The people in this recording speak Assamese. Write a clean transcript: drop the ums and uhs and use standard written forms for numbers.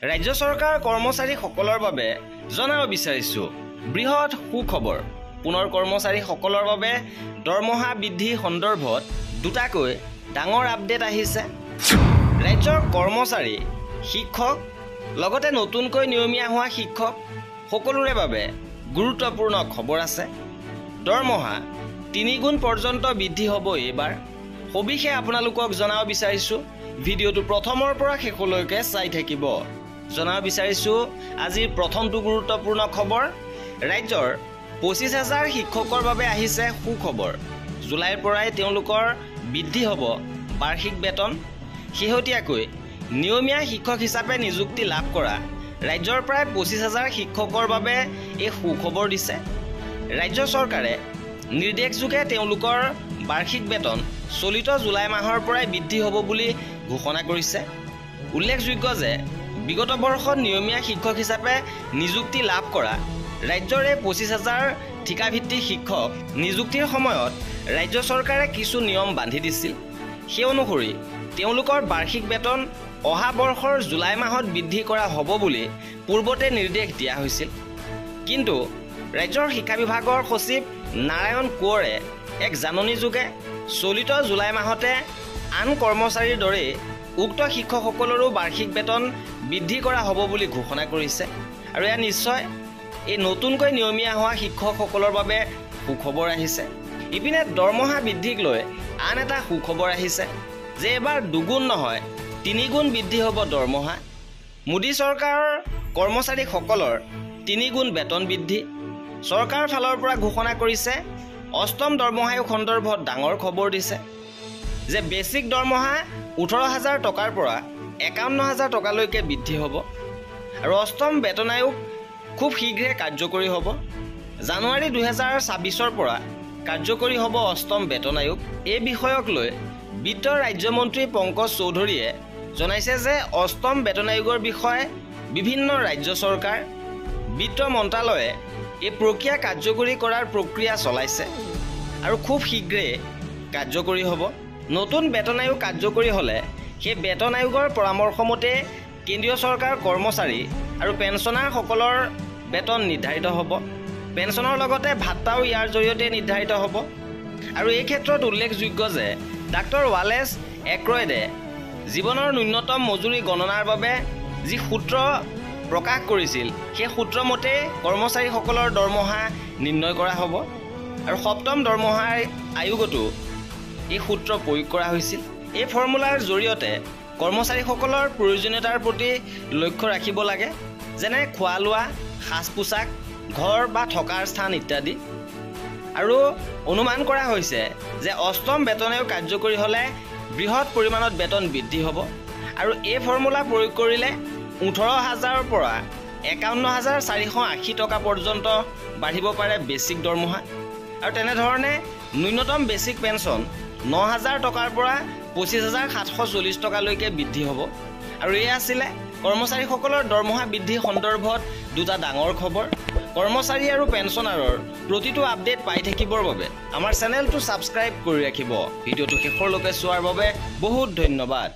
ৰাজ্য চৰকাৰ কৰ্মচাৰীসকলৰ বাবে জনাব বিচাৰিছো বৃহৎ সুখবৰ। পুনৰ কৰ্মচাৰীসকলৰ বাবে দৰমহা বৃদ্ধি সন্দৰ্ভত দুটাকৈ ডাঙৰ আপডেট আহিছে। ৰাজ্যৰ কৰ্মচাৰী, শিক্ষক লগতে নতুনকৈ নিয়মীয়া হোৱা শিক্ষক সকলোৰে বাবে গুৰুত্বপূৰ্ণ খবৰ আছে। দৰমহা 3 গুণ পৰ্যন্ত বৃদ্ধি হ'ব এইবাৰ। সবিশেষ আপোনালোকক জনাব বিচাৰিছো। ভিডিঅ'টো প্ৰথমৰ পৰা শেষলৈকে চাই থাকিব। জনাব বিচাৰিছো আজিৰ প্ৰথমটো গুৰুত্বপূৰ্ণ খবৰ। ৰাজ্যৰ 25,000 শিক্ষকৰ বাবে আহিছে সুখবৰ। জুলাইৰ পৰাই তেওঁলোকৰ বৃদ্ধি হ'ব বাৰ্ষিক বেতন। শেহতীয়াকৈ নিয়মীয়া শিক্ষক হিচাপে নিযুক্তি লাভ কৰা ৰাজ্যৰ প্ৰায় 25,000 শিক্ষকৰ বাবে এই সুখবৰ দিছে। ৰাজ্য চৰকাৰে নিৰ্দেশযোগে তেওঁলোকৰ বাৰ্ষিক বেতন চলিত জুলাই মাহৰ পৰাই বৃদ্ধি হ'ব বুলি ঘোষণা কৰিছে। উল্লেখযোগ্য যে বিগত বৰ্ষত নিয়মীয়া শিক্ষক হিচাপে নিযুক্তি লাভ কৰা ৰাজ্যৰ এই 25,000 ঠিকাভিত্তিক শিক্ষক নিযুক্তিৰ সময়ত ৰাজ্য চৰকাৰে কিছু নিয়ম বান্ধি দিছিল। সেই অনুসৰি তেওঁলোকৰ বাৰ্ষিক বেতন অহা বৰ্ষৰ জুলাই মাহত বৃদ্ধি কৰা হ'ব বুলি পূৰ্বতে নিৰ্দেশ দিয়া হৈছিল। কিন্তু ৰাজ্যৰ শিক্ষা বিভাগৰ সচিব নাৰায়ণ কোঁৱৰে এক জাননীযোগে চলিত জুলাই মাহতে আন কৰ্মচাৰীৰ দৰে উক্ত শিক্ষকসকলৰো বাৰ্ষিক বেতন বৃদ্ধি কৰা হ'ব বুলি ঘোষণা কৰিছে। আৰু এয়া নিশ্চয় এই নতুনকৈ নিয়মীয়া হোৱা শিক্ষকসকলৰ বাবে সুখবৰ আহিছে। ইপিনে দৰমহা বৃদ্ধিক লৈ আন এটা সুখবৰ আহিছে যে এবাৰ 2 গুণ নহয় 3 গুণ বৃদ্ধি হ'ব দৰমহা। মোদী চৰকাৰৰ কৰ্মচাৰীসকলৰ 3 গুণ বেতন বৃদ্ধি চৰকাৰৰ ফালৰ পৰা ঘোষণা কৰিছে। অষ্টম দৰমহা আয়োগ সন্দৰ্ভত ডাঙৰ খবৰ দিছে যে বেচিক দৰমহা 18,000 টকাৰ পৰা 51,000 টকালৈকে বৃদ্ধি হ'ব। আৰু অষ্টম বেতন আয়োগ খুব শীঘ্ৰে কাৰ্যকৰী হ'ব। জানুৱাৰী 2026 পৰা কাৰ্যকৰী হ'ব অষ্টম বেতন আয়োগ। এই বিষয়ক লৈ বিত্ত ৰাজ্যমন্ত্ৰী পংকজ চৌধুৰীয়ে জনাইছে যে অষ্টম বেতন আয়োগৰ বিষয়ে বিভিন্ন ৰাজ্য চৰকাৰ, বিত্ত মন্ত্ৰালয়ে এই প্ৰক্ৰিয়া কাৰ্যকৰী কৰাৰ প্ৰক্ৰিয়া চলাইছে আৰু খুব শীঘ্ৰে কাৰ্যকৰী হ'ব। নতুন বেতন আয়োগ কাৰ্যকৰী হ'লে সেই বেতন আয়োগৰ পৰামৰ্শমতে কেন্দ্ৰীয় চৰকাৰ কৰ্মচাৰী আৰু পেঞ্চনাৰসকলৰ বেতন নিৰ্ধাৰিত হ'ব। পেঞ্চনৰ লগতে ভাত্তাও ইয়াৰ জৰিয়তে নিৰ্ধাৰিত হ'ব। আৰু এই ক্ষেত্ৰত উল্লেখযোগ্য যে ডাক্তৰ ৱালেছ এক্ৰয়েডে জীৱনৰ ন্যূনতম মজুৰি গণনাৰ বাবে যি সূত্ৰ প্ৰকাশ কৰিছিল সেই সূত্ৰমতে কৰ্মচাৰীসকলৰ দৰমহা নিৰ্ণয় কৰা হ'ব। আৰু সপ্তম দৰমহা আয়োগতো এই সূত্ৰ প্ৰয়োগ কৰা হৈছিল। এই ফৰ্মুলাৰ জৰিয়তে কৰ্মচাৰীসকলৰ প্ৰয়োজনীয়তাৰ প্ৰতি লক্ষ্য ৰাখিব লাগে, যেনে খোৱা লোৱা, সাজ পোছাক, ঘৰ বা থকাৰ স্থান ইত্যাদি। আৰু অনুমান কৰা হৈছে যে অষ্টম বেতন আয়োগ কাৰ্যকৰী হ'লে বৃহৎ পৰিমাণত বেতন বৃদ্ধি হ'ব। আৰু এই ফৰ্মুলা প্ৰয়োগ কৰিলে 18,000ৰ পৰা 51,480 টকা পৰ্যন্ত বাঢ়িব পাৰে বেচিক দৰমহা। আৰু তেনেধৰণে ন্যূনতম বেচিক পেঞ্চন 9,000 টকাৰ পৰা 25,740 টকালৈকে বৃদ্ধি হ'ব। আৰু এই আছিলে কৰ্মচাৰীসকলৰ দৰমহা বৃদ্ধি সন্দৰ্ভত দুটা ডাঙৰ খবৰ। কৰ্মচাৰী আৰু পেঞ্চনাৰৰ প্ৰতিটো আপডেট পাই থাকিবৰ বাবে আমাৰ চেনেলটো ছাবস্ক্ৰাইব কৰি ৰাখিব। ভিডিঅ'টো শেষলৈকে চোৱাৰ বাবে বহুত ধন্যবাদ।